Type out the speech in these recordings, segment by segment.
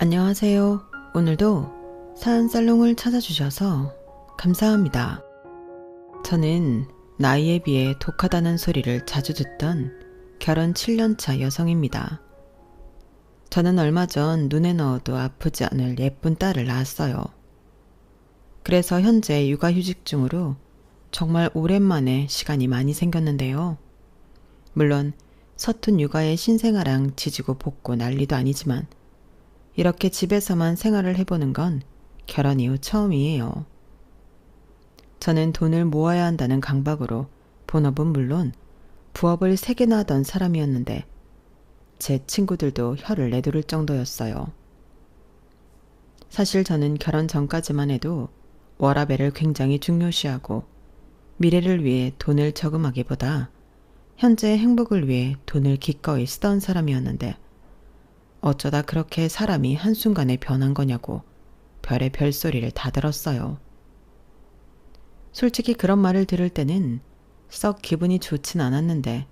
안녕하세요. 오늘도 사연살롱을 찾아주셔서 감사합니다. 저는 나이에 비해 독하다는 소리를 자주 듣던 결혼 7년차 여성입니다. 저는 얼마 전 눈에 넣어도 아프지 않을 예쁜 딸을 낳았어요. 그래서 현재 육아휴직 중으로 정말 오랜만에 시간이 많이 생겼는데요. 물론 서툰 육아에 신생아랑 지지고 볶고 난리도 아니지만 이렇게 집에서만 생활을 해보는 건 결혼 이후 처음이에요. 저는 돈을 모아야 한다는 강박으로 본업은 물론 부업을 3개나 하던 사람이었는데 제 친구들도 혀를 내두를 정도였어요. 사실 저는 결혼 전까지만 해도 워라밸을 굉장히 중요시하고 미래를 위해 돈을 저금하기보다 현재의 행복을 위해 돈을 기꺼이 쓰던 사람이었는데 어쩌다 그렇게 사람이 한순간에 변한 거냐고 별의 별소리를 다 들었어요. 솔직히 그런 말을 들을 때는 썩 기분이 좋진 않았는데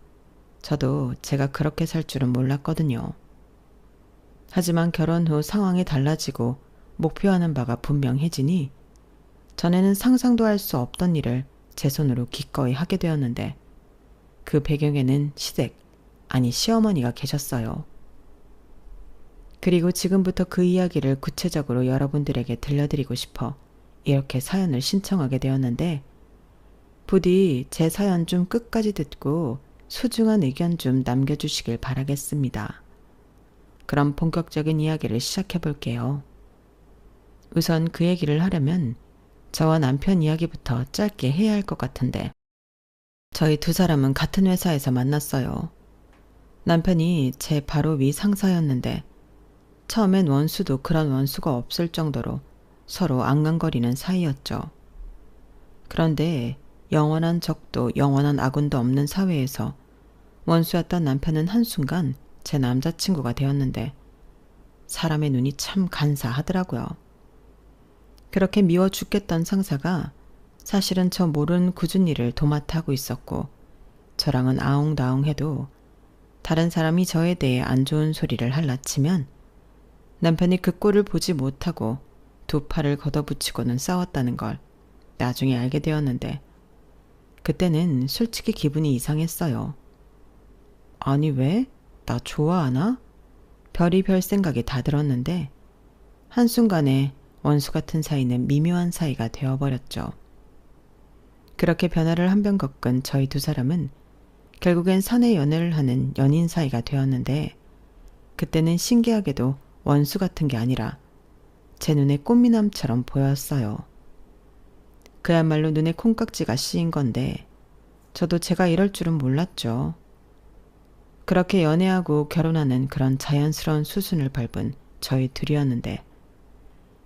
저도 제가 그렇게 살 줄은 몰랐거든요. 하지만 결혼 후 상황이 달라지고 목표하는 바가 분명해지니 전에는 상상도 할 수 없던 일을 제 손으로 기꺼이 하게 되었는데 그 배경에는 시댁, 아니 시어머니가 계셨어요. 그리고 지금부터 그 이야기를 구체적으로 여러분들에게 들려드리고 싶어 이렇게 사연을 신청하게 되었는데 부디 제 사연 좀 끝까지 듣고 소중한 의견 좀 남겨주시길 바라겠습니다. 그럼 본격적인 이야기를 시작해 볼게요. 우선 그 얘기를 하려면 저와 남편 이야기부터 짧게 해야 할 것 같은데 저희 두 사람은 같은 회사에서 만났어요. 남편이 제 바로 위 상사였는데 처음엔 원수도 그런 원수가 없을 정도로 서로 앙앙거리는 사이였죠. 그런데 영원한 적도 영원한 아군도 없는 사회에서 원수였던 남편은 한순간 제 남자친구가 되었는데 사람의 눈이 참 간사하더라고요. 그렇게 미워 죽겠던 상사가 사실은 저 모르는 굳은 일을 도맡아 하고 있었고 저랑은 아웅다웅해도 다른 사람이 저에 대해 안 좋은 소리를 할라치면 남편이 그 꼴을 보지 못하고 두 팔을 걷어붙이고는 싸웠다는 걸 나중에 알게 되었는데 그때는 솔직히 기분이 이상했어요. 아니 왜? 나 좋아하나? 별의별 생각이 다 들었는데 한순간에 원수 같은 사이는 미묘한 사이가 되어버렸죠. 그렇게 변화를 한 번 겪은 저희 두 사람은 결국엔 사내 연애를 하는 연인 사이가 되었는데 그때는 신기하게도 원수 같은 게 아니라 제 눈에 꽃미남처럼 보였어요. 그야말로 눈에 콩깍지가 씌인 건데 저도 제가 이럴 줄은 몰랐죠. 그렇게 연애하고 결혼하는 그런 자연스러운 수순을 밟은 저희 둘이었는데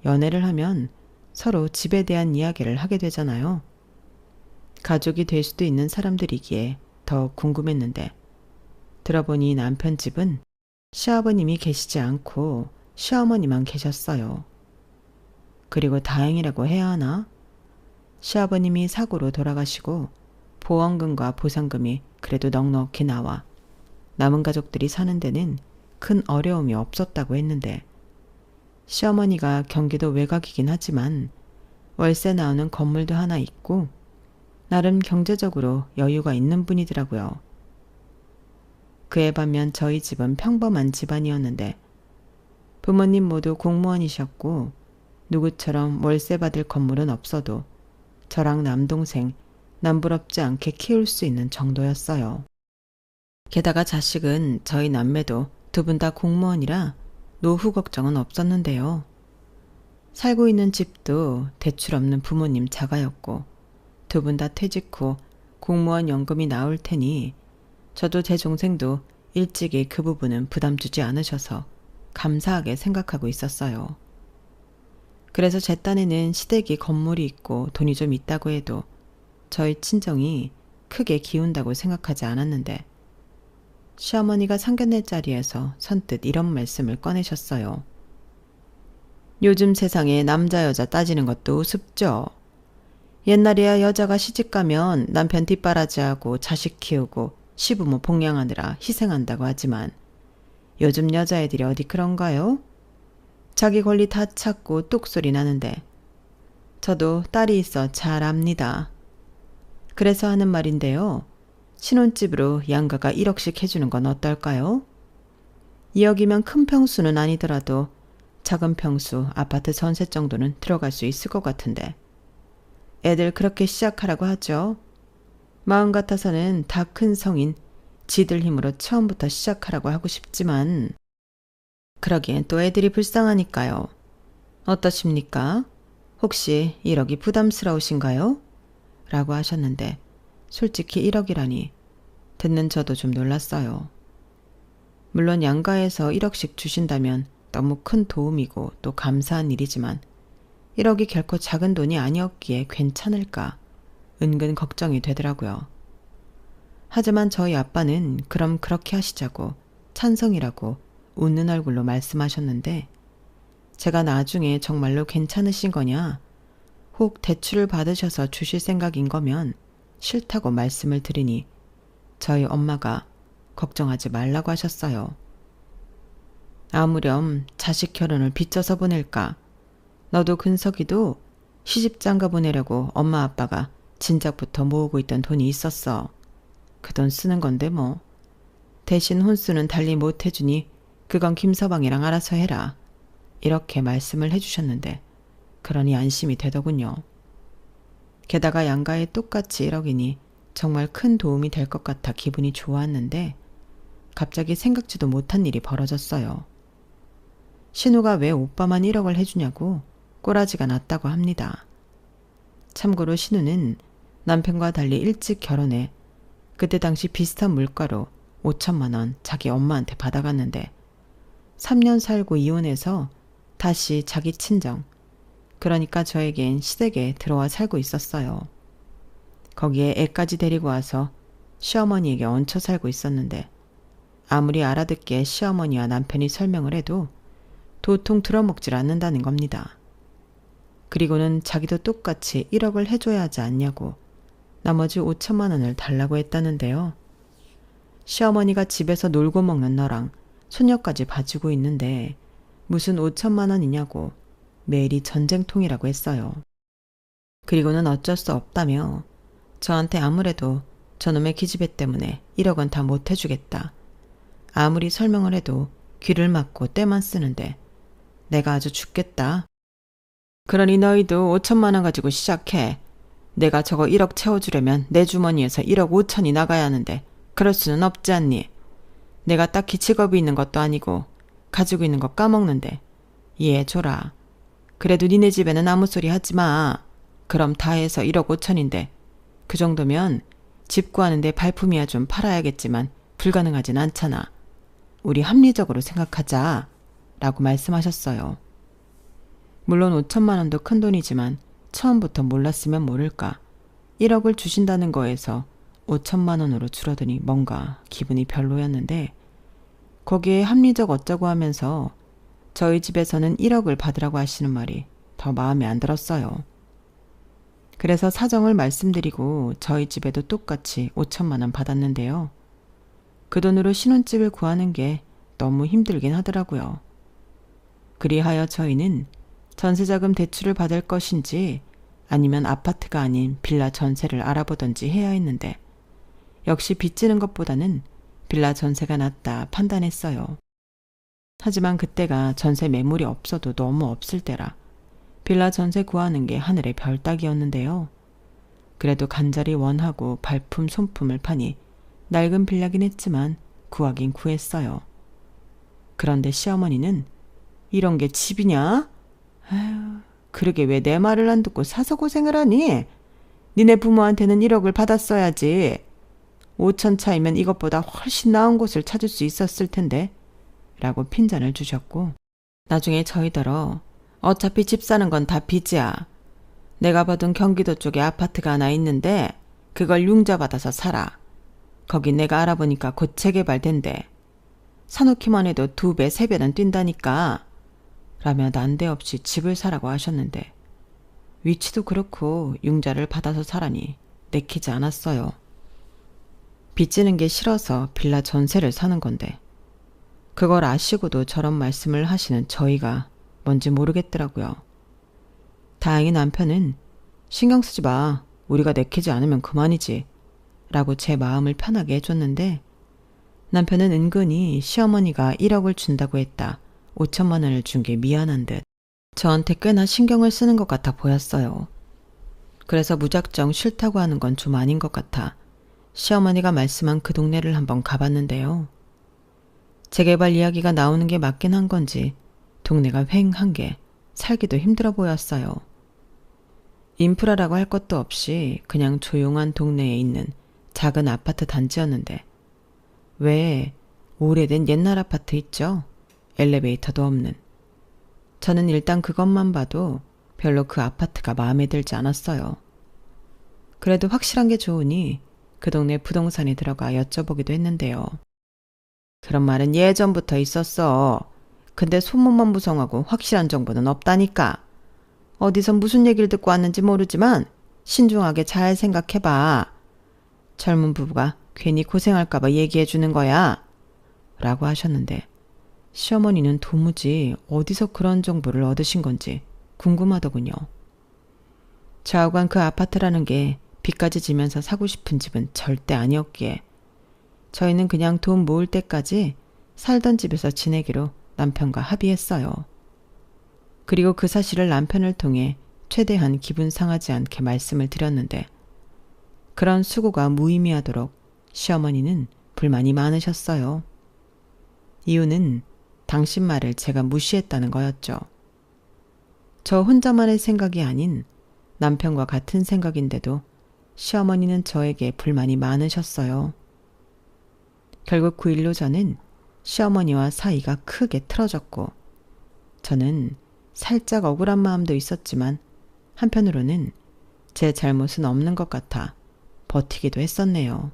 연애를 하면 서로 집에 대한 이야기를 하게 되잖아요. 가족이 될 수도 있는 사람들이기에 더 궁금했는데 들어보니 남편 집은 시아버님이 계시지 않고 시어머니만 계셨어요. 그리고 다행이라고 해야 하나? 시아버님이 사고로 돌아가시고 보험금과 보상금이 그래도 넉넉히 나와 남은 가족들이 사는 데는 큰 어려움이 없었다고 했는데 시어머니가 경기도 외곽이긴 하지만 월세 나오는 건물도 하나 있고 나름 경제적으로 여유가 있는 분이더라고요. 그에 반면 저희 집은 평범한 집안이었는데 부모님 모두 공무원이셨고 누구처럼 월세 받을 건물은 없어도 저랑 남동생 남부럽지 않게 키울 수 있는 정도였어요. 게다가 자식은 저희 남매도 두 분 다 공무원이라 노후 걱정은 없었는데요. 살고 있는 집도 대출 없는 부모님 자가였고 두 분 다 퇴직 후 공무원 연금이 나올 테니 저도 제 동생도 일찍이 그 부분은 부담 주지 않으셔서 감사하게 생각하고 있었어요. 그래서 제 딴에는 시댁이 건물이 있고 돈이 좀 있다고 해도 저희 친정이 크게 기운다고 생각하지 않았는데 시어머니가 상견례 자리에서 선뜻 이런 말씀을 꺼내셨어요. 요즘 세상에 남자 여자 따지는 것도 우습죠. 옛날에야 여자가 시집가면 남편 뒷바라지하고 자식 키우고 시부모 봉양하느라 희생한다고 하지만 요즘 여자애들이 어디 그런가요? 자기 권리 다 찾고 뚝소리 나는데 저도 딸이 있어 잘 압니다. 그래서 하는 말인데요. 신혼집으로 양가가 1억씩 해주는 건 어떨까요? 2억이면 큰 평수는 아니더라도 작은 평수 아파트 전세 정도는 들어갈 수 있을 것 같은데. 애들 그렇게 시작하라고 하죠. 마음 같아서는 다 큰 성인 지들 힘으로 처음부터 시작하라고 하고 싶지만 그러기엔 또 애들이 불쌍하니까요. 어떠십니까? 혹시 1억이 부담스러우신가요? 라고 하셨는데 솔직히 1억이라니 듣는 저도 좀 놀랐어요. 물론 양가에서 1억씩 주신다면 너무 큰 도움이고 또 감사한 일이지만 1억이 결코 작은 돈이 아니었기에 괜찮을까 은근 걱정이 되더라고요. 하지만 저희 아빠는 그럼 그렇게 하시자고 찬성이라고 웃는 얼굴로 말씀하셨는데 제가 나중에 정말로 괜찮으신 거냐 혹 대출을 받으셔서 주실 생각인 거면 싫다고 말씀을 드리니 저희 엄마가 걱정하지 말라고 하셨어요. 아무렴 자식 결혼을 빚져서 보낼까. 너도 근석이도 시집장가 보내려고 엄마 아빠가 진작부터 모으고 있던 돈이 있었어. 그 돈 쓰는 건데 뭐. 대신 혼수는 달리 못 해주니 그건 김서방이랑 알아서 해라. 이렇게 말씀을 해주셨는데 그러니 안심이 되더군요. 게다가 양가에 똑같이 1억이니 정말 큰 도움이 될 것 같아 기분이 좋았는데 갑자기 생각지도 못한 일이 벌어졌어요. 신우가 왜 오빠만 1억을 해주냐고 꼬라지가 났다고 합니다. 참고로 신우는 남편과 달리 일찍 결혼해 그때 당시 비슷한 물가로 5천만 원 자기 엄마한테 받아갔는데 3년 살고 이혼해서 다시 자기 친정, 그러니까 저에겐 시댁에 들어와 살고 있었어요. 거기에 애까지 데리고 와서 시어머니에게 얹혀 살고 있었는데 아무리 알아듣게 시어머니와 남편이 설명을 해도 도통 들어먹질 않는다는 겁니다. 그리고는 자기도 똑같이 1억을 해줘야 하지 않냐고 나머지 5천만 원을 달라고 했다는데요. 시어머니가 집에서 놀고 먹는 너랑 손녀까지 봐주고 있는데 무슨 5천만 원이냐고 매일이 전쟁통이라고 했어요. 그리고는 어쩔 수 없다며 저한테 아무래도 저놈의 기집애 때문에 1억은 다 못 해주겠다. 아무리 설명을 해도 귀를 막고 때만 쓰는데 내가 아주 죽겠다. 그러니 너희도 5천만 원 가지고 시작해. 내가 저거 1억 채워주려면 내 주머니에서 1억 5천이 나가야 하는데 그럴 수는 없지 않니? 내가 딱히 직업이 있는 것도 아니고 가지고 있는 거 까먹는데 이해해줘라. 그래도 니네 집에는 아무 소리 하지 마. 그럼 다 해서 1억 5천인데 그 정도면 집 구하는데 발품이야 좀 팔아야겠지만 불가능하진 않잖아. 우리 합리적으로 생각하자. 라고 말씀하셨어요. 물론 5천만 원도 큰 돈이지만 처음부터 몰랐으면 모를까 1억을 주신다는 거에서 5천만 원으로 줄어드니 뭔가 기분이 별로였는데 거기에 합리적 어쩌고 하면서 저희 집에서는 1억을 받으라고 하시는 말이 더 마음에 안 들었어요. 그래서 사정을 말씀드리고 저희 집에도 똑같이 5천만 원 받았는데요. 그 돈으로 신혼집을 구하는 게 너무 힘들긴 하더라고요. 그리하여 저희는 전세자금 대출을 받을 것인지 아니면 아파트가 아닌 빌라 전세를 알아보던지 해야 했는데 역시 빚지는 것보다는 빌라 전세가 낫다 판단했어요. 하지만 그때가 전세 매물이 없어도 너무 없을 때라 빌라 전세 구하는 게 하늘의 별 따기였는데요. 그래도 간절히 원하고 발품 손품을 파니 낡은 빌라긴 했지만 구하긴 구했어요. 그런데 시어머니는 이런 게 집이냐? 아휴, 그러게 왜 내 말을 안 듣고 사서 고생을 하니? 니네 부모한테는 1억을 받았어야지. 5천 차이면 이것보다 훨씬 나은 곳을 찾을 수 있었을 텐데 라고 핀잔을 주셨고 나중에 저희더러 어차피 집 사는 건 다 빚이야. 내가 봐둔 경기도 쪽에 아파트가 하나 있는데 그걸 융자받아서 살아. 거기 내가 알아보니까 곧 재개발된대. 사놓기만 해도 2배, 3배는 뛴다니까. 라며 난데없이 집을 사라고 하셨는데 위치도 그렇고 융자를 받아서 사라니 내키지 않았어요. 빚지는 게 싫어서 빌라 전세를 사는 건데 그걸 아시고도 저런 말씀을 하시는 저희가 뭔지 모르겠더라고요. 다행히 남편은 신경 쓰지 마. 우리가 내키지 않으면 그만이지. 라고 제 마음을 편하게 해줬는데 남편은 은근히 시어머니가 1억을 준다고 했다. 5천만 원을 준 게 미안한 듯 저한테 꽤나 신경을 쓰는 것 같아 보였어요. 그래서 무작정 싫다고 하는 건 좀 아닌 것 같아 시어머니가 말씀한 그 동네를 한번 가봤는데요. 재개발 이야기가 나오는 게 맞긴 한 건지 동네가 휑한 게 살기도 힘들어 보였어요. 인프라라고 할 것도 없이 그냥 조용한 동네에 있는 작은 아파트 단지였는데 왜 오래된 옛날 아파트 있죠? 엘리베이터도 없는. 저는 일단 그것만 봐도 별로 그 아파트가 마음에 들지 않았어요. 그래도 확실한 게 좋으니 그 동네 부동산에 들어가 여쭤보기도 했는데요. 그런 말은 예전부터 있었어. 근데 소문만 무성하고 확실한 정보는 없다니까. 어디서 무슨 얘기를 듣고 왔는지 모르지만 신중하게 잘 생각해봐. 젊은 부부가 괜히 고생할까봐 얘기해주는 거야. 라고 하셨는데 시어머니는 도무지 어디서 그런 정보를 얻으신 건지 궁금하더군요. 좌우간 그 아파트라는 게 빚까지 지면서 사고 싶은 집은 절대 아니었기에 저희는 그냥 돈 모을 때까지 살던 집에서 지내기로 남편과 합의했어요. 그리고 그 사실을 남편을 통해 최대한 기분 상하지 않게 말씀을 드렸는데 그런 수고가 무의미하도록 시어머니는 불만이 많으셨어요. 이유는 당신 말을 제가 무시했다는 거였죠. 저 혼자만의 생각이 아닌 남편과 같은 생각인데도 시어머니는 저에게 불만이 많으셨어요. 결국 그 일로 저는 시어머니와 사이가 크게 틀어졌고 저는 살짝 억울한 마음도 있었지만 한편으로는 제 잘못은 없는 것 같아 버티기도 했었네요.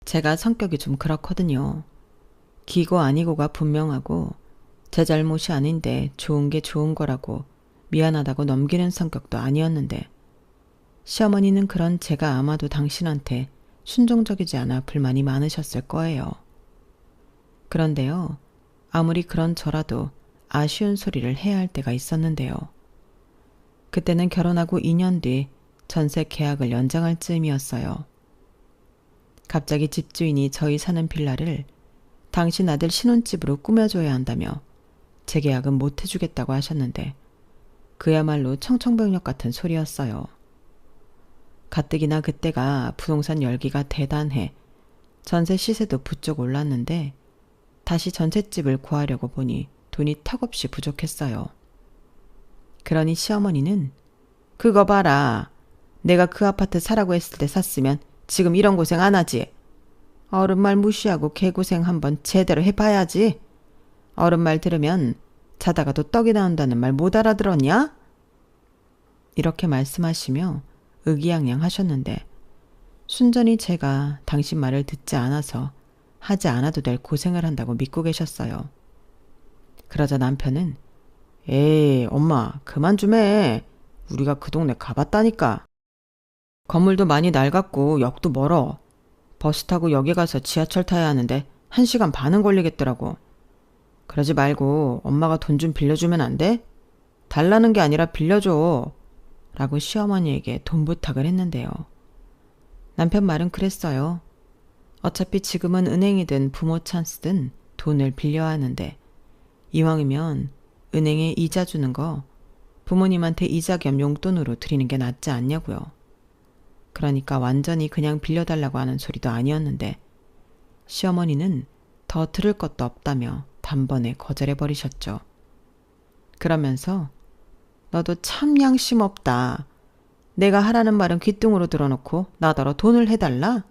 제가 성격이 좀 그렇거든요. 기고 아니고가 분명하고 제 잘못이 아닌데 좋은 게 좋은 거라고 미안하다고 넘기는 성격도 아니었는데 시어머니는 그런 제가 아마도 당신한테 순종적이지 않아 불만이 많으셨을 거예요. 그런데요. 아무리 그런 저라도 아쉬운 소리를 해야 할 때가 있었는데요. 그때는 결혼하고 2년 뒤 전세 계약을 연장할 즈음이었어요. 갑자기 집주인이 저희 사는 빌라를 당신 아들 신혼집으로 꾸며줘야 한다며 재계약은 못 해주겠다고 하셨는데 그야말로 청천벽력 같은 소리였어요. 가뜩이나 그때가 부동산 열기가 대단해 전세 시세도 부쩍 올랐는데 다시 전셋집을 구하려고 보니 돈이 턱없이 부족했어요. 그러니 시어머니는 그거 봐라. 내가 그 아파트 사라고 했을 때 샀으면 지금 이런 고생 안 하지. 어른 말 무시하고 개고생 한번 제대로 해봐야지. 어른 말 들으면 자다가도 떡이 나온다는 말 못 알아들었냐? 이렇게 말씀하시며 의기양양 하셨는데 순전히 제가 당신 말을 듣지 않아서 하지 않아도 될 고생을 한다고 믿고 계셨어요. 그러자 남편은 에이 엄마 그만 좀 해. 우리가 그 동네 가봤다니까. 건물도 많이 낡았고 역도 멀어. 버스 타고 여기 가서 지하철 타야 하는데 1시간 반은 걸리겠더라고. 그러지 말고 엄마가 돈 좀 빌려주면 안 돼? 달라는 게 아니라 빌려줘. 라고 시어머니에게 돈 부탁을 했는데요. 남편 말은 그랬어요. 어차피 지금은 은행이든 부모 찬스든 돈을 빌려야 하는데 이왕이면 은행에 이자 주는 거 부모님한테 이자 겸 용돈으로 드리는 게 낫지 않냐고요. 그러니까 완전히 그냥 빌려달라고 하는 소리도 아니었는데 시어머니는 더 들을 것도 없다며 단번에 거절해버리셨죠. 그러면서 너도 참 양심 없다. 내가 하라는 말은 귓등으로 들어놓고 나더러 돈을 해달라?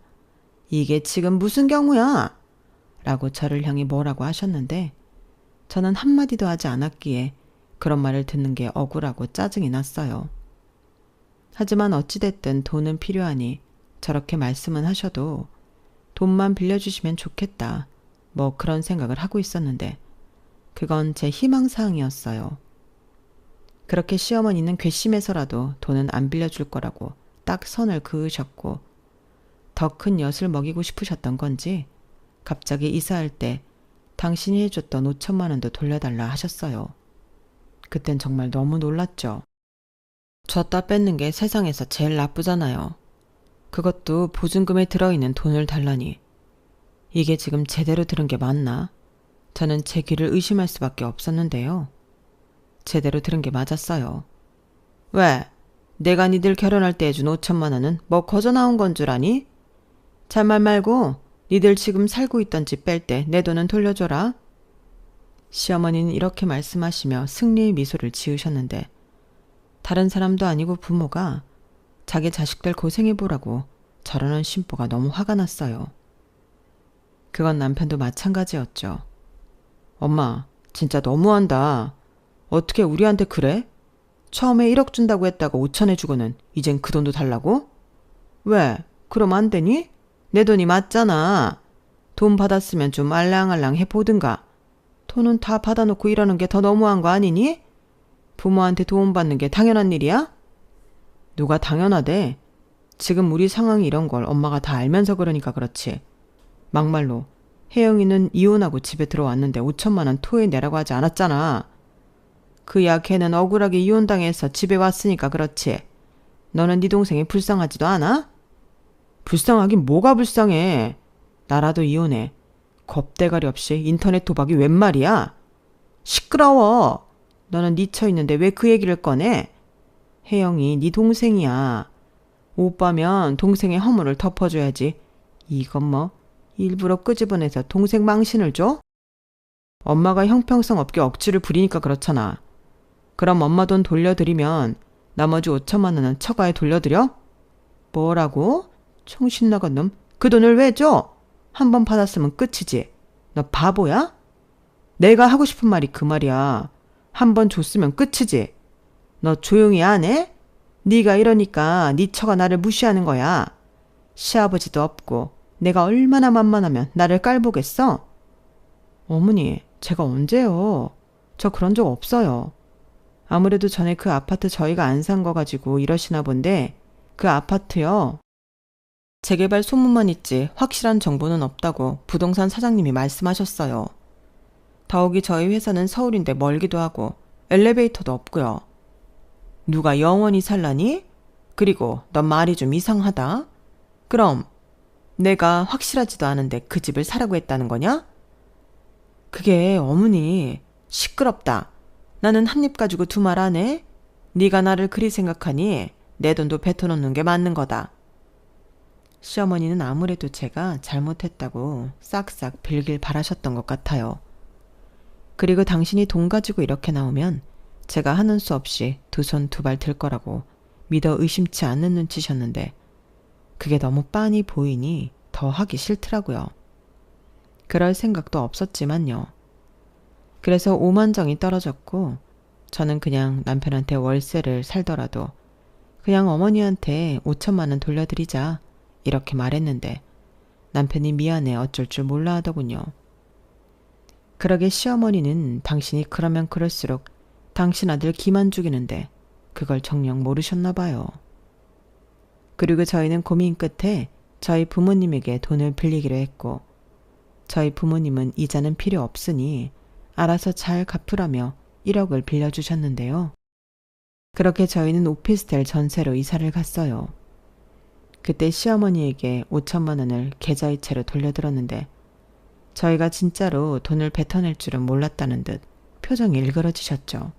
이게 지금 무슨 경우야? 라고 저를 향해 뭐라고 하셨는데 저는 한마디도 하지 않았기에 그런 말을 듣는 게 억울하고 짜증이 났어요. 하지만 어찌됐든 돈은 필요하니 저렇게 말씀은 하셔도 돈만 빌려주시면 좋겠다. 뭐 그런 생각을 하고 있었는데 그건 제 희망사항이었어요. 그렇게 시어머니는 괘씸해서라도 돈은 안 빌려줄 거라고 딱 선을 그으셨고 더 큰 엿을 먹이고 싶으셨던 건지 갑자기 이사할 때 당신이 해줬던 5천만 원도 돌려달라 하셨어요. 그땐 정말 너무 놀랐죠. 줬다 뺏는 게 세상에서 제일 나쁘잖아요. 그것도 보증금에 들어있는 돈을 달라니. 이게 지금 제대로 들은 게 맞나? 저는 제 귀를 의심할 수밖에 없었는데요. 제대로 들은 게 맞았어요. 왜? 내가 니들 결혼할 때 해준 5천만 원은 뭐 거저 나온 건 줄 아니? 잔말 말고 니들 지금 살고 있던 집 뺄 때 내 돈은 돌려줘라. 시어머니는 이렇게 말씀하시며 승리의 미소를 지으셨는데 다른 사람도 아니고 부모가 자기 자식들 고생해보라고 저러는 심보가 너무 화가 났어요. 그건 남편도 마찬가지였죠. 엄마, 진짜 너무한다. 어떻게 우리한테 그래? 처음에 1억 준다고 했다가 5천 해주고는 이젠 그 돈도 달라고? 왜? 그럼 안 되니? 내 돈이 맞잖아. 돈 받았으면 좀 알랑알랑 해보든가. 돈은 다 받아놓고 이러는 게 더 너무한 거 아니니? 부모한테 도움 받는 게 당연한 일이야? 누가 당연하대? 지금 우리 상황이 이런 걸 엄마가 다 알면서 그러니까 그렇지. 막말로 혜영이는 이혼하고 집에 들어왔는데 5천만 원 토해내라고 하지 않았잖아. 그야 걔는 억울하게 이혼당해서 집에 왔으니까 그렇지. 너는 네 동생이 불쌍하지도 않아? 불쌍하긴 뭐가 불쌍해. 나라도 이혼해. 겁대가리 없이 인터넷 도박이 웬 말이야? 시끄러워. 너는 네 처 있는데 왜 그 얘기를 꺼내? 혜영이 네 동생이야. 오빠면 동생의 허물을 덮어줘야지. 이건 뭐 일부러 끄집어내서 동생 망신을 줘? 엄마가 형평성 없게 억지를 부리니까 그렇잖아. 그럼 엄마 돈 돌려드리면 나머지 5천만 원은 처가에 돌려드려? 뭐라고? 정신 나간 놈. 그 돈을 왜 줘? 한 번 받았으면 끝이지. 너 바보야? 내가 하고 싶은 말이 그 말이야. 한 번 줬으면 끝이지. 너 조용히 안 해? 네가 이러니까 네 처가 나를 무시하는 거야. 시아버지도 없고 내가 얼마나 만만하면 나를 깔보겠어? 어머니, 제가 언제요? 저 그런 적 없어요. 아무래도 전에 그 아파트 저희가 안 산 거 가지고 이러시나 본데 그 아파트요. 재개발 소문만 있지 확실한 정보는 없다고 부동산 사장님이 말씀하셨어요. 더욱이 저희 회사는 서울인데 멀기도 하고 엘리베이터도 없고요. 누가 영원히 살라니? 그리고 넌 말이 좀 이상하다. 그럼 내가 확실하지도 않은데 그 집을 사라고 했다는 거냐? 그게 어머니 시끄럽다. 나는 한 입 가지고 두 말 안 해? 네가 나를 그리 생각하니 내 돈도 뱉어놓는 게 맞는 거다. 시어머니는 아무래도 제가 잘못했다고 싹싹 빌길 바라셨던 것 같아요. 그리고 당신이 돈 가지고 이렇게 나오면 제가 하는 수 없이 두 손 두 발 들 거라고 믿어 의심치 않는 눈치셨는데 그게 너무 빤히 보이니 더 하기 싫더라고요. 그럴 생각도 없었지만요. 그래서 오만정이 떨어졌고 저는 그냥 남편한테 월세를 살더라도 그냥 어머니한테 5천만 원 돌려드리자 이렇게 말했는데 남편이 미안해 어쩔 줄 몰라 하더군요. 그러게 시어머니는 당신이 그러면 그럴수록 당신 아들 기만 죽이는데 그걸 정녕 모르셨나 봐요. 그리고 저희는 고민 끝에 저희 부모님에게 돈을 빌리기로 했고 저희 부모님은 이자는 필요 없으니 알아서 잘 갚으라며 1억을 빌려주셨는데요. 그렇게 저희는 오피스텔 전세로 이사를 갔어요. 그때 시어머니에게 5천만 원을 계좌이체로 돌려들었는데 저희가 진짜로 돈을 뱉어낼 줄은 몰랐다는 듯 표정이 일그러지셨죠.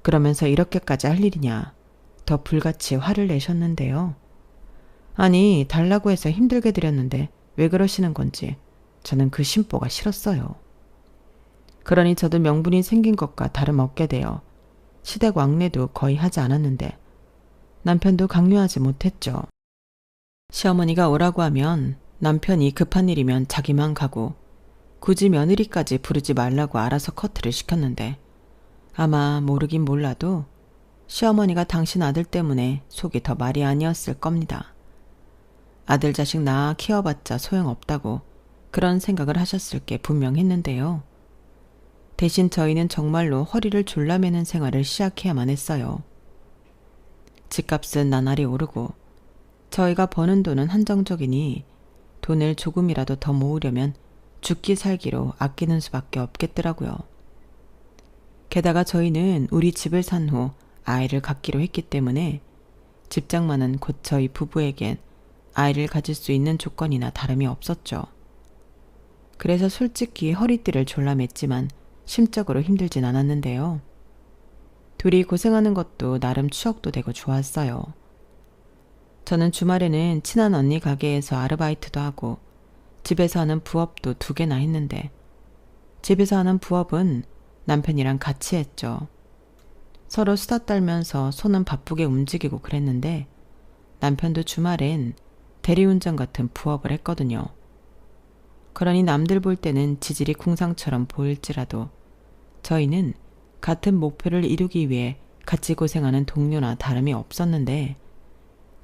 그러면서 이렇게까지 할 일이냐 더 불같이 화를 내셨는데요. 아니 달라고 해서 힘들게 드렸는데 왜 그러시는 건지 저는 그 심보가 싫었어요. 그러니 저도 명분이 생긴 것과 다름없게 되어 시댁 왕래도 거의 하지 않았는데 남편도 강요하지 못했죠. 시어머니가 오라고 하면 남편이 급한 일이면 자기만 가고 굳이 며느리까지 부르지 말라고 알아서 커트를 시켰는데 아마 모르긴 몰라도 시어머니가 당신 아들 때문에 속이 더 말이 아니었을 겁니다. 아들 자식 낳아 키워봤자 소용없다고 그런 생각을 하셨을 게 분명했는데요. 대신 저희는 정말로 허리를 졸라매는 생활을 시작해야만 했어요. 집값은 나날이 오르고 저희가 버는 돈은 한정적이니 돈을 조금이라도 더 모으려면 죽기 살기로 아끼는 수밖에 없겠더라고요. 게다가 저희는 우리 집을 산 후 아이를 갖기로 했기 때문에 집장만은 곧 저희 부부에겐 아이를 가질 수 있는 조건이나 다름이 없었죠. 그래서 솔직히 허리띠를 졸라맸지만 심적으로 힘들진 않았는데요. 둘이 고생하는 것도 나름 추억도 되고 좋았어요. 저는 주말에는 친한 언니 가게에서 아르바이트도 하고 집에서 하는 부업도 2개나 했는데 집에서 하는 부업은 남편이랑 같이 했죠. 서로 수다 떨면서 손은 바쁘게 움직이고 그랬는데 남편도 주말엔 대리운전 같은 부업을 했거든요. 그러니 남들 볼 때는 지질이 궁상처럼 보일지라도 저희는 같은 목표를 이루기 위해 같이 고생하는 동료나 다름이 없었는데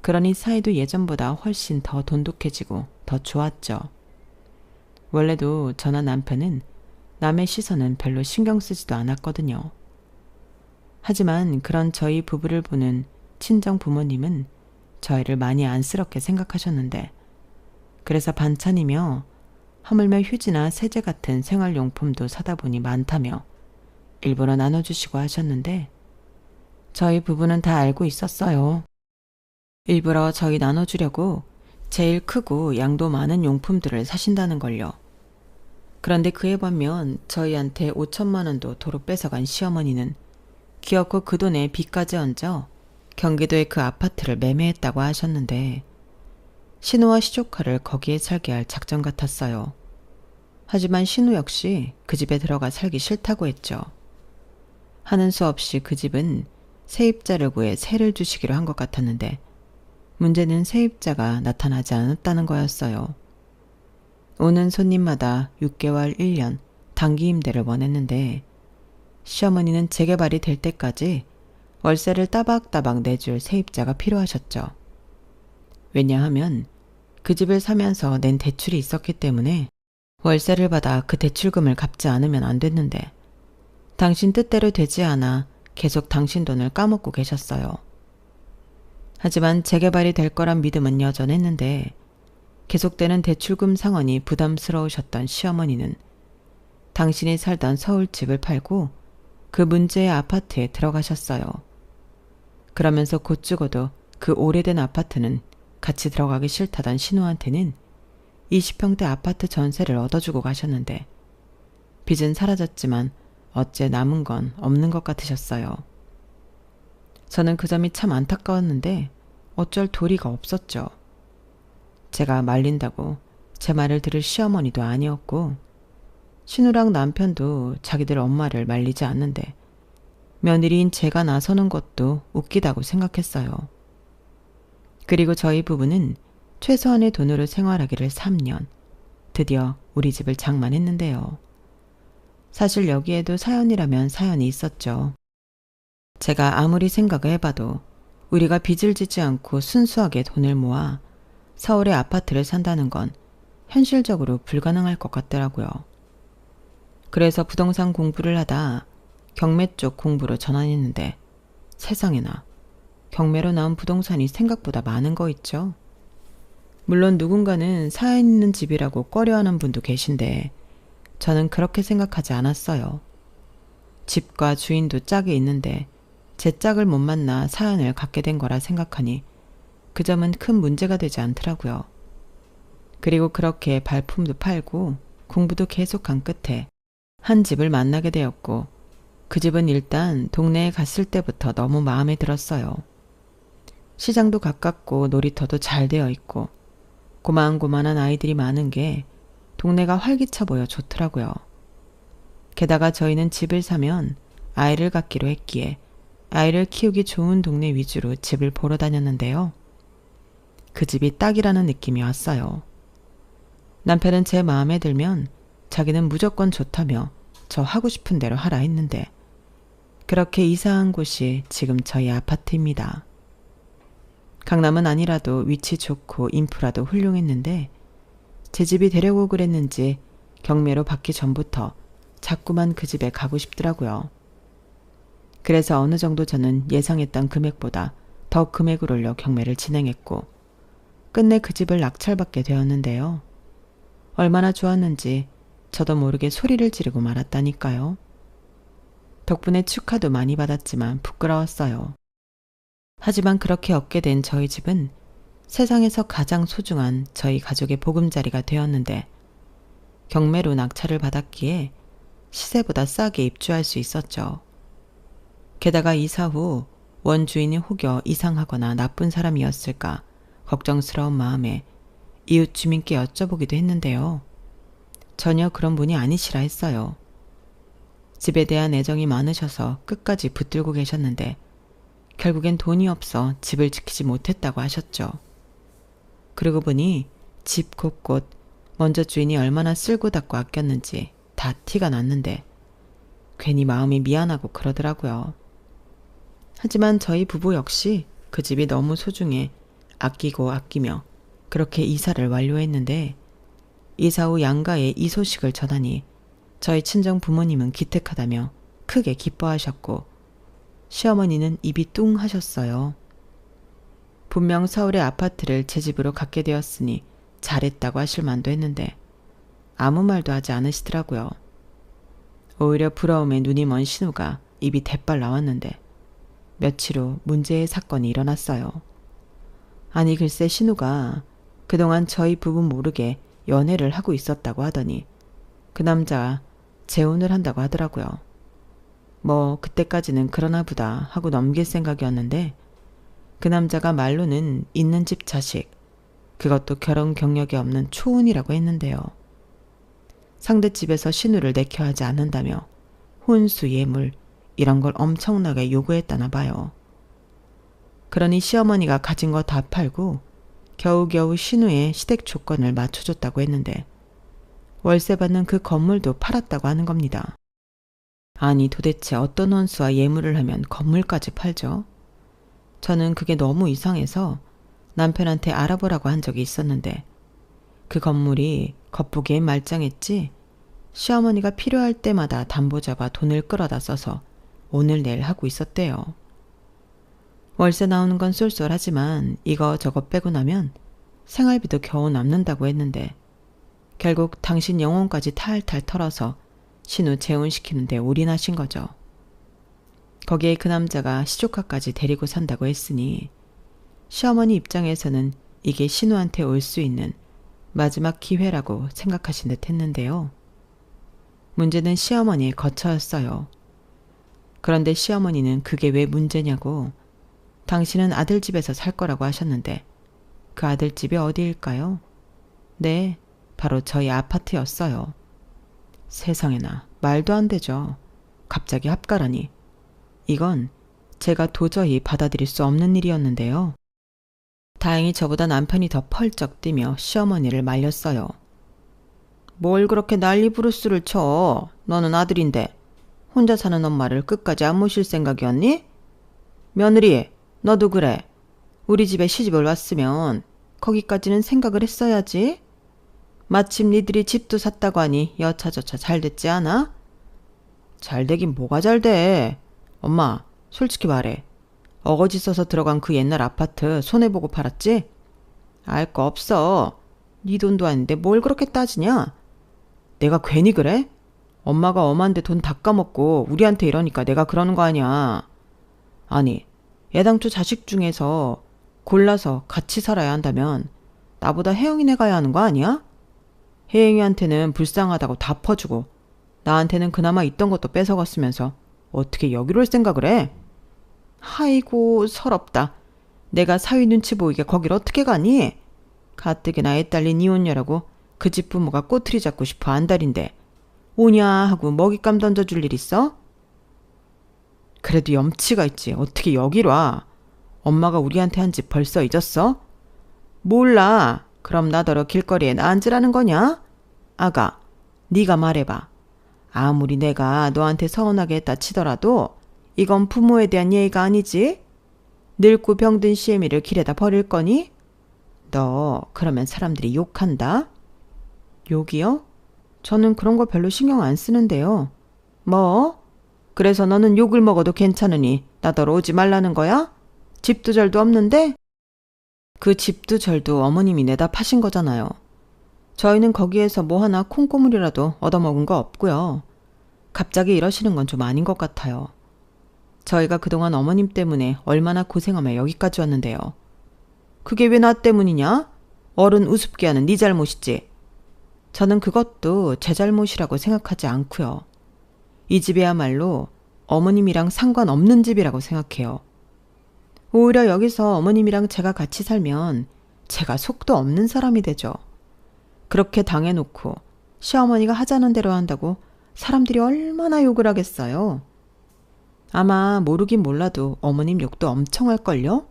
그러니 사이도 예전보다 훨씬 더 돈독해지고 더 좋았죠. 원래도 저나 남편은 남의 시선은 별로 신경 쓰지도 않았거든요. 하지만 그런 저희 부부를 보는 친정 부모님은 저희를 많이 안쓰럽게 생각하셨는데 그래서 반찬이며 하물며 휴지나 세제 같은 생활용품도 사다 보니 많다며 일부러 나눠주시고 하셨는데 저희 부부는 다 알고 있었어요. 일부러 저희 나눠주려고 제일 크고 양도 많은 용품들을 사신다는 걸요. 그런데 그에 반면 저희한테 5천만 원도 도로 뺏어간 시어머니는 기어코 그 돈에 빚까지 얹어 경기도의 그 아파트를 매매했다고 하셨는데 신우와 시조카를 거기에 살게 할 작전 같았어요. 하지만 신우 역시 그 집에 들어가 살기 싫다고 했죠. 하는 수 없이 그 집은 세입자를 구해 세를 주시기로 한 것 같았는데 문제는 세입자가 나타나지 않았다는 거였어요. 오는 손님마다 6개월, 1년 단기 임대를 원했는데 시어머니는 재개발이 될 때까지 월세를 따박따박 내줄 세입자가 필요하셨죠. 왜냐하면 그 집을 사면서 낸 대출이 있었기 때문에 월세를 받아 그 대출금을 갚지 않으면 안 됐는데 당신 뜻대로 되지 않아 계속 당신 돈을 까먹고 계셨어요. 하지만 재개발이 될 거란 믿음은 여전했는데 계속되는 대출금 상환이 부담스러우셨던 시어머니는 당신이 살던 서울집을 팔고 그 문제의 아파트에 들어가셨어요. 그러면서 곧 죽어도 그 오래된 아파트는 같이 들어가기 싫다던 신우한테는 20평대 아파트 전세를 얻어주고 가셨는데 빚은 사라졌지만 어째 남은 건 없는 것 같으셨어요. 저는 그 점이 참 안타까웠는데 어쩔 도리가 없었죠. 제가 말린다고 제 말을 들을 시어머니도 아니었고 신우랑 남편도 자기들 엄마를 말리지 않는데 며느리인 제가 나서는 것도 웃기다고 생각했어요. 그리고 저희 부부는 최소한의 돈으로 생활하기를 3년, 드디어 우리 집을 장만했는데요. 사실 여기에도 사연이라면 사연이 있었죠. 제가 아무리 생각을 해봐도 우리가 빚을 지지 않고 순수하게 돈을 모아 서울의 아파트를 산다는 건 현실적으로 불가능할 것 같더라고요. 그래서 부동산 공부를 하다 경매 쪽 공부로 전환했는데 세상에나 경매로 나온 부동산이 생각보다 많은 거 있죠. 물론 누군가는 사연 있는 집이라고 꺼려하는 분도 계신데 저는 그렇게 생각하지 않았어요. 집과 주인도 짝이 있는데 제 짝을 못 만나 사연을 갖게 된 거라 생각하니 그 점은 큰 문제가 되지 않더라고요. 그리고 그렇게 발품도 팔고 공부도 계속한 끝에 한 집을 만나게 되었고 그 집은 일단 동네에 갔을 때부터 너무 마음에 들었어요. 시장도 가깝고 놀이터도 잘 되어 있고 고만고만한 아이들이 많은 게 동네가 활기차 보여 좋더라고요. 게다가 저희는 집을 사면 아이를 갖기로 했기에 아이를 키우기 좋은 동네 위주로 집을 보러 다녔는데요. 그 집이 딱이라는 느낌이 왔어요. 남편은 제 마음에 들면 자기는 무조건 좋다며 저 하고 싶은 대로 하라 했는데 그렇게 이사한 곳이 지금 저희 아파트입니다. 강남은 아니라도 위치 좋고 인프라도 훌륭했는데 제 집이 되려고 그랬는지 경매로 받기 전부터 자꾸만 그 집에 가고 싶더라고요. 그래서 어느 정도 저는 예상했던 금액보다 더 금액을 올려 경매를 진행했고 끝내 그 집을 낙찰받게 되었는데요. 얼마나 좋았는지 저도 모르게 소리를 지르고 말았다니까요. 덕분에 축하도 많이 받았지만 부끄러웠어요. 하지만 그렇게 얻게 된 저희 집은 세상에서 가장 소중한 저희 가족의 보금자리가 되었는데 경매로 낙찰을 받았기에 시세보다 싸게 입주할 수 있었죠. 게다가 이사 후 원주인이 혹여 이상하거나 나쁜 사람이었을까 걱정스러운 마음에 이웃 주민께 여쭤보기도 했는데요. 전혀 그런 분이 아니시라 했어요. 집에 대한 애정이 많으셔서 끝까지 붙들고 계셨는데 결국엔 돈이 없어 집을 지키지 못했다고 하셨죠. 그러고 보니 집 곳곳 먼저 주인이 얼마나 쓸고 닦고 아꼈는지 다 티가 났는데 괜히 마음이 미안하고 그러더라고요. 하지만 저희 부부 역시 그 집이 너무 소중해 아끼고 아끼며 그렇게 이사를 완료했는데 이사 후 양가에 이 소식을 전하니 저희 친정 부모님은 기특하다며 크게 기뻐하셨고 시어머니는 입이 뚱 하셨어요. 분명 서울의 아파트를 제 집으로 갖게 되었으니 잘했다고 하실 만도 했는데 아무 말도 하지 않으시더라고요. 오히려 부러움에 눈이 먼 신우가 입이 대빨 나왔는데 며칠 후 문제의 사건이 일어났어요. 아니 글쎄 신우가 그동안 저희 부부 모르게 연애를 하고 있었다고 하더니 그 남자 재혼을 한다고 하더라고요. 뭐 그때까지는 그러나 보다 하고 넘길 생각이었는데 그 남자가 말로는 있는 집 자식, 그것도 결혼 경력이 없는 초혼이라고 했는데요. 상대 집에서 신우를 내켜 하지 않는다며 혼수, 예물 이런 걸 엄청나게 요구했다나 봐요. 그러니 시어머니가 가진 거 다 팔고 겨우겨우 신우의 시댁 조건을 맞춰줬다고 했는데 월세 받는 그 건물도 팔았다고 하는 겁니다. 아니 도대체 어떤 혼수와 예물을 하면 건물까지 팔죠? 저는 그게 너무 이상해서 남편한테 알아보라고 한 적이 있었는데 그 건물이 겉보기엔 말짱했지 시어머니가 필요할 때마다 담보 잡아 돈을 끌어다 써서 오늘 내일 하고 있었대요. 월세 나오는 건 쏠쏠하지만 이거 저거 빼고 나면 생활비도 겨우 남는다고 했는데 결국 당신 영혼까지 탈탈 털어서 신우 재혼시키는데 올인하신 거죠. 거기에 그 남자가 시조카까지 데리고 산다고 했으니 시어머니 입장에서는 이게 신우한테 올 수 있는 마지막 기회라고 생각하신 듯 했는데요. 문제는 시어머니의 거처였어요. 그런데 시어머니는 그게 왜 문제냐고 당신은 아들 집에서 살 거라고 하셨는데 그 아들 집이 어디일까요? 네, 바로 저희 아파트였어요. 세상에나 말도 안 되죠. 갑자기 합가라니. 이건 제가 도저히 받아들일 수 없는 일이었는데요. 다행히 저보다 남편이 더 펄쩍 뛰며 시어머니를 말렸어요. 뭘 그렇게 난리 부르스를 쳐. 너는 아들인데 혼자 사는 엄마를 끝까지 안 모실 생각이었니? 며느리, 너도 그래. 우리 집에 시집을 왔으면 거기까지는 생각을 했어야지. 마침 니들이 집도 샀다고 하니 여차저차 잘 됐지 않아? 잘 되긴 뭐가 잘 돼. 엄마, 솔직히 말해. 어거지 써서 들어간 그 옛날 아파트 손해보고 팔았지? 알 거 없어. 네 돈도 아닌데 뭘 그렇게 따지냐? 내가 괜히 그래? 엄마가 엄한데 돈 다 까먹고 우리한테 이러니까 내가 그러는 거 아니야. 아니, 애당초 자식 중에서 골라서 같이 살아야 한다면 나보다 혜영이네 가야 하는 거 아니야? 혜영이한테는 불쌍하다고 다 퍼주고 나한테는 그나마 있던 것도 뺏어갔으면서 어떻게 여기로 올 생각을 해? 아이고 서럽다. 내가 사위 눈치 보이게 거길 어떻게 가니? 가뜩이나 애 딸린 이혼녀라고 그 집 부모가 꼬투리 잡고 싶어 안달인데 오냐 하고 먹잇감 던져줄 일 있어? 그래도 염치가 있지. 어떻게 여길 와? 엄마가 우리한테 한 집 벌써 잊었어? 몰라. 그럼 나더러 길거리에 나 앉으라는 거냐? 아가, 네가 말해봐. 아무리 내가 너한테 서운하게 했다 치더라도 이건 부모에 대한 예의가 아니지? 늙고 병든 시애미를 길에다 버릴 거니? 너 그러면 사람들이 욕한다? 욕이요? 저는 그런 거 별로 신경 안 쓰는데요. 뭐? 그래서 너는 욕을 먹어도 괜찮으니 나더러 오지 말라는 거야? 집도 절도 없는데? 그 집도 절도 어머님이 내다 파신 거잖아요. 저희는 거기에서 뭐 하나 콩고물이라도 얻어먹은 거 없고요. 갑자기 이러시는 건 좀 아닌 것 같아요. 저희가 그동안 어머님 때문에 얼마나 고생하며 여기까지 왔는데요. 그게 왜 나 때문이냐? 어른 우습게 하는 네 잘못이지. 저는 그것도 제 잘못이라고 생각하지 않고요. 이 집이야말로 어머님이랑 상관없는 집이라고 생각해요. 오히려 여기서 어머님이랑 제가 같이 살면 제가 속도 없는 사람이 되죠. 그렇게 당해놓고 시어머니가 하자는 대로 한다고 사람들이 얼마나 욕을 하겠어요. 아마 모르긴 몰라도 어머님 욕도 엄청 할걸요?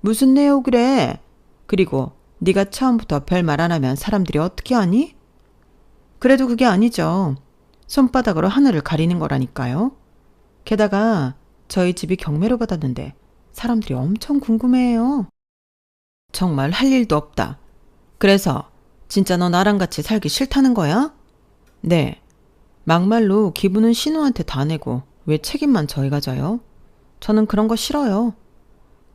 무슨 내 욕을 해? 그리고 네가 처음부터 별 말 안 하면 사람들이 어떻게 하니? 그래도 그게 아니죠. 손바닥으로 하늘을 가리는 거라니까요. 게다가 저희 집이 경매로 받았는데 사람들이 엄청 궁금해해요. 정말 할 일도 없다. 그래서 진짜 너 나랑 같이 살기 싫다는 거야? 네. 막말로 기분은 신우한테 다 내고 왜 책임만 저희가 져요? 저는 그런 거 싫어요.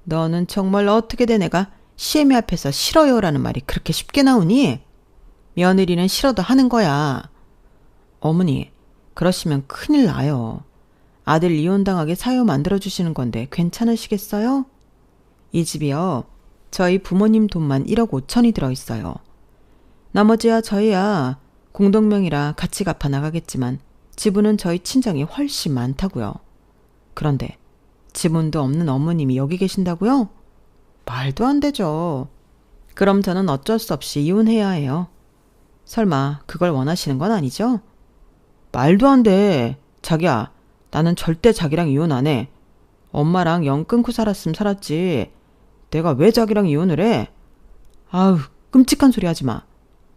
너는 정말 어떻게 된 애가 시애미 앞에서 싫어요라는 말이 그렇게 쉽게 나오니? 며느리는 싫어도 하는 거야. 어머니, 그러시면 큰일 나요. 아들 이혼당하게 사유 만들어주시는 건데 괜찮으시겠어요? 이 집이요. 저희 부모님 돈만 1억 5천이 들어있어요. 나머지야 저희야 공동명의라 같이 갚아 나가겠지만 지분은 저희 친정이 훨씬 많다고요. 그런데 지분도 없는 어머님이 여기 계신다고요? 말도 안 되죠. 그럼 저는 어쩔 수 없이 이혼해야 해요. 설마 그걸 원하시는 건 아니죠? 말도 안 돼. 자기야, 나는 절대 자기랑 이혼 안 해. 엄마랑 영 끊고 살았으면 살았지. 내가 왜 자기랑 이혼을 해? 아우, 끔찍한 소리 하지 마.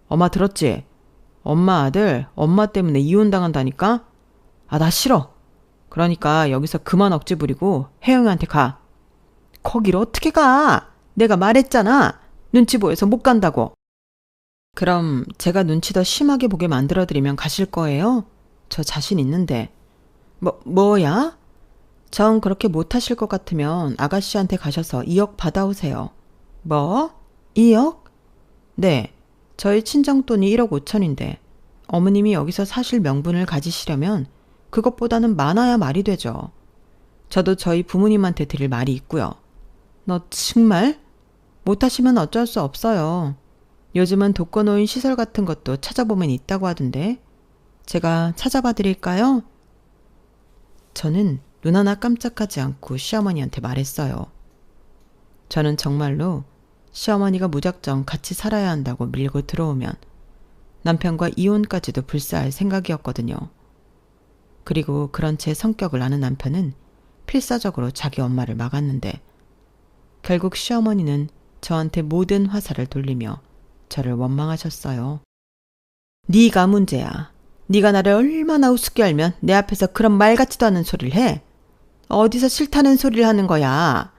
엄마 들었지? 엄마 아들, 엄마 때문에 이혼당한다니까? 아, 나 싫어. 그러니까 여기서 그만 억지 부리고 혜영이한테 가. 거기를 어떻게 가? 내가 말했잖아. 눈치 보여서 못 간다고. 그럼 제가 눈치 더 심하게 보게 만들어드리면 가실 거예요? 저 자신 있는데. 뭐야? 전 그렇게 못하실 것 같으면 아가씨한테 가셔서 2억 받아오세요. 뭐? 2억? 네. 저희 친정돈이 1억 5천인데 어머님이 여기서 사실 명분을 가지시려면 그것보다는 많아야 말이 되죠. 저도 저희 부모님한테 드릴 말이 있고요. 너 정말? 못하시면 어쩔 수 없어요. 요즘은 독거노인 시설 같은 것도 찾아보면 있다고 하던데 제가 찾아봐 드릴까요? 저는 눈 하나 깜짝하지 않고 시어머니한테 말했어요. 저는 정말로 시어머니가 무작정 같이 살아야 한다고 밀고 들어오면 남편과 이혼까지도 불사할 생각이었거든요. 그리고 그런 제 성격을 아는 남편은 필사적으로 자기 엄마를 막았는데 결국 시어머니는 저한테 모든 화살을 돌리며 저를 원망하셨어요. 네가 문제야. 네가 나를 얼마나 우습게 알면 내 앞에서 그런 말 같지도 않은 소리를 해. 어디서 싫다는 소리를 하는 거야.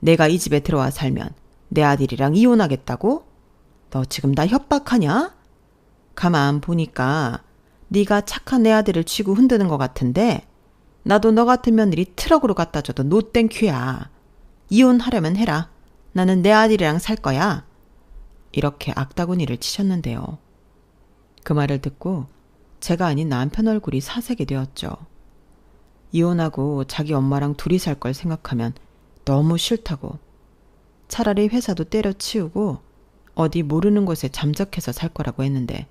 내가 이 집에 들어와 살면 내 아들이랑 이혼하겠다고? 너 지금 나 협박하냐? 가만 보니까 네가 착한 내 아들을 쥐고 흔드는 것 같은데 나도 너 같은 며느리 트럭으로 갖다 줘도 노 땡큐야. 이혼하려면 해라. 나는 내 아들이랑 살 거야. 이렇게 악다구니를 치셨는데요. 그 말을 듣고 제가 아닌 남편 얼굴이 사색이 되었죠. 이혼하고 자기 엄마랑 둘이 살 걸 생각하면 너무 싫다고. 차라리 회사도 때려치우고 어디 모르는 곳에 잠적해서 살 거라고 했는데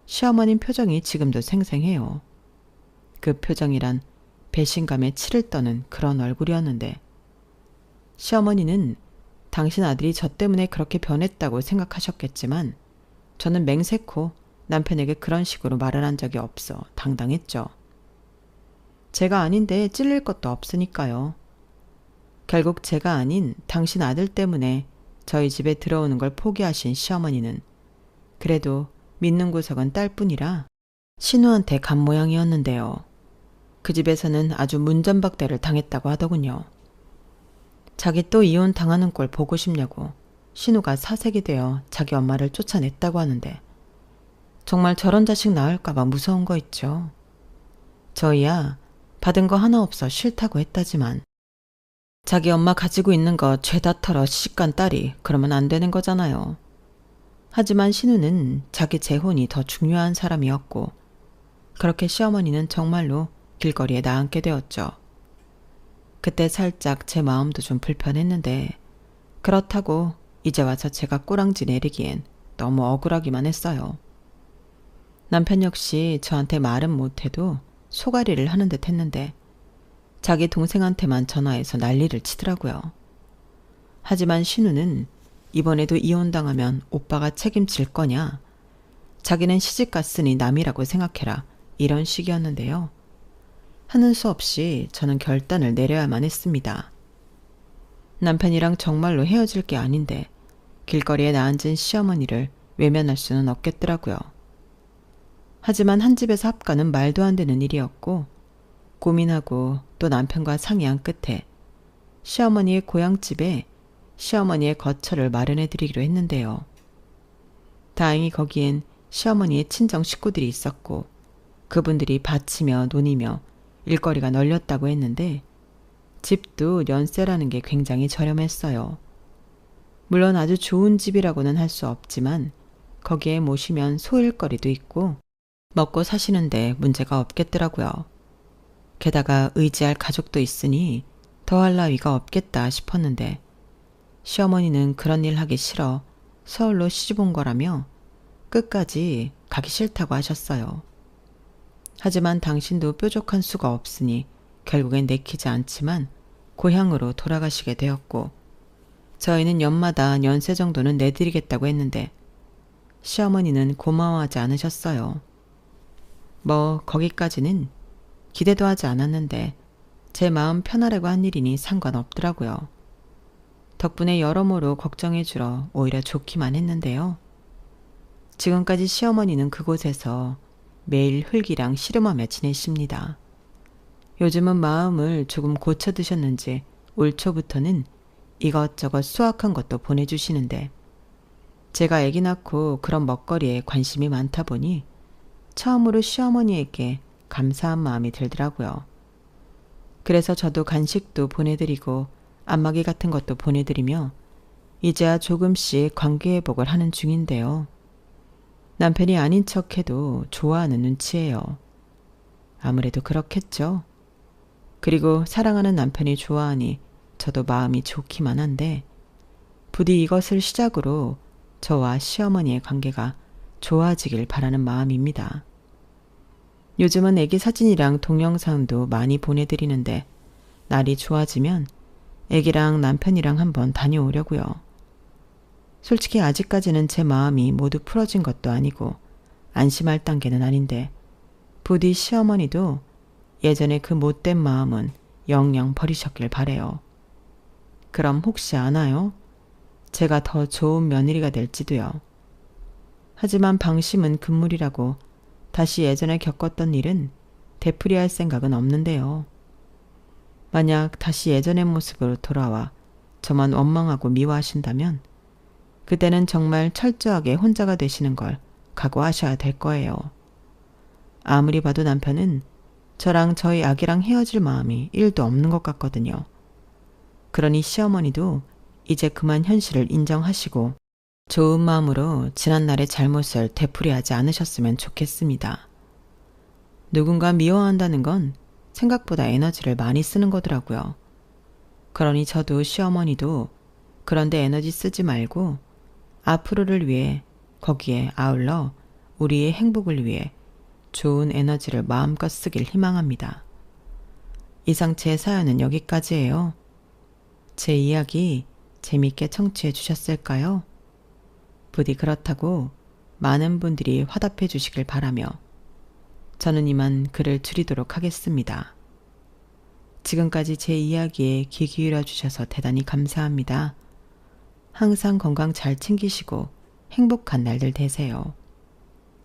시어머님 표정이 지금도 생생해요. 그 표정이란 배신감에 치를 떠는 그런 얼굴이었는데 시어머니는 당신 아들이 저 때문에 그렇게 변했다고 생각하셨겠지만 저는 맹세코 남편에게 그런 식으로 말을 한 적이 없어 당당했죠. 제가 아닌데 찔릴 것도 없으니까요. 결국 제가 아닌 당신 아들 때문에 저희 집에 들어오는 걸 포기하신 시어머니는 그래도 믿는 구석은 딸뿐이라 신우한테 간 모양이었는데요. 그 집에서는 아주 문전박대를 당했다고 하더군요. 자기 또 이혼 당하는 꼴 보고 싶냐고 신우가 사색이 되어 자기 엄마를 쫓아냈다고 하는데 정말 저런 자식 낳을까봐 무서운 거 있죠. 저희야 받은 거 하나 없어 싫다고 했다지만 자기 엄마 가지고 있는 거 죄다 털어 시집간 딸이 그러면 안 되는 거잖아요. 하지만 신우는 자기 재혼이 더 중요한 사람이었고 그렇게 시어머니는 정말로 길거리에 나앉게 되었죠. 그때 살짝 제 마음도 좀 불편했는데 그렇다고 이제 와서 제가 꼬랑지 내리기엔 너무 억울하기만 했어요. 남편 역시 저한테 말은 못해도 소가리를 하는 듯 했는데 자기 동생한테만 전화해서 난리를 치더라고요. 하지만 신우는 이번에도 이혼당하면 오빠가 책임질 거냐? 자기는 시집갔으니 남이라고 생각해라. 이런 식이었는데요. 하는 수 없이 저는 결단을 내려야만 했습니다. 남편이랑 정말로 헤어질 게 아닌데 길거리에 나앉은 시어머니를 외면할 수는 없겠더라고요. 하지만 한 집에서 합가는 말도 안 되는 일이었고 고민하고 또 남편과 상의한 끝에 시어머니의 고향집에 시어머니의 거처를 마련해 드리기로 했는데요. 다행히 거기엔 시어머니의 친정 식구들이 있었고 그분들이 밭이며 논이며 일거리가 널렸다고 했는데 집도 연세라는 게 굉장히 저렴했어요. 물론 아주 좋은 집이라고는 할 수 없지만 거기에 모시면 소일거리도 있고 먹고 사시는데 문제가 없겠더라고요. 게다가 의지할 가족도 있으니 더할 나위가 없겠다 싶었는데 시어머니는 그런 일 하기 싫어 서울로 시집 온 거라며 끝까지 가기 싫다고 하셨어요. 하지만 당신도 뾰족한 수가 없으니 결국엔 내키지 않지만 고향으로 돌아가시게 되었고 저희는 연마다 연세 정도는 내드리겠다고 했는데 시어머니는 고마워하지 않으셨어요. 뭐 거기까지는 기대도 하지 않았는데 제 마음 편하려고 한 일이니 상관없더라고요. 덕분에 여러모로 걱정해 주러 오히려 좋기만 했는데요. 지금까지 시어머니는 그곳에서 매일 흙이랑 씨름하며 지내십니다. 요즘은 마음을 조금 고쳐 드셨는지 올 초부터는 이것저것 수확한 것도 보내주시는데 제가 아기 낳고 그런 먹거리에 관심이 많다 보니 처음으로 시어머니에게 감사한 마음이 들더라고요. 그래서 저도 간식도 보내드리고 안마기 같은 것도 보내드리며 이제야 조금씩 관계회복을 하는 중인데요. 남편이 아닌 척해도 좋아하는 눈치예요. 아무래도 그렇겠죠. 그리고 사랑하는 남편이 좋아하니 저도 마음이 좋기만 한데 부디 이것을 시작으로 저와 시어머니의 관계가 좋아지길 바라는 마음입니다. 요즘은 애기 사진이랑 동영상도 많이 보내드리는데 날이 좋아지면 애기랑 남편이랑 한번 다녀오려고요. 솔직히 아직까지는 제 마음이 모두 풀어진 것도 아니고 안심할 단계는 아닌데 부디 시어머니도 예전에 그 못된 마음은 영영 버리셨길 바래요. 그럼 혹시 아나요? 제가 더 좋은 며느리가 될지도요. 하지만 방심은 금물이라고 다시 예전에 겪었던 일은 되풀이할 생각은 없는데요. 만약 다시 예전의 모습으로 돌아와 저만 원망하고 미워하신다면 그때는 정말 철저하게 혼자가 되시는 걸 각오하셔야 될 거예요. 아무리 봐도 남편은 저랑 저희 아기랑 헤어질 마음이 1도 없는 것 같거든요. 그러니 시어머니도 이제 그만 현실을 인정하시고 좋은 마음으로 지난날의 잘못을 되풀이하지 않으셨으면 좋겠습니다. 누군가 미워한다는 건 생각보다 에너지를 많이 쓰는 거더라고요. 그러니 저도 시어머니도 그런데 에너지 쓰지 말고 앞으로를 위해 거기에 아울러 우리의 행복을 위해 좋은 에너지를 마음껏 쓰길 희망합니다. 이상 제 사연은 여기까지예요. 제 이야기 재미있게 청취해 주셨을까요? 부디 그렇다고 많은 분들이 화답해 주시길 바라며 저는 이만 글을 줄이도록 하겠습니다. 지금까지 제 이야기에 귀 기울여 주셔서 대단히 감사합니다. 항상 건강 잘 챙기시고 행복한 날들 되세요.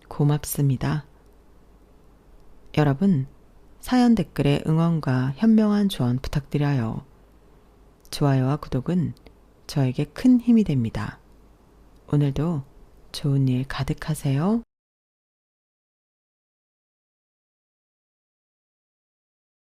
고맙습니다. 여러분, 사연 댓글에 응원과 현명한 조언 부탁드려요. 좋아요와 구독은 저에게 큰 힘이 됩니다. 오늘도 좋은 일 가득하세요.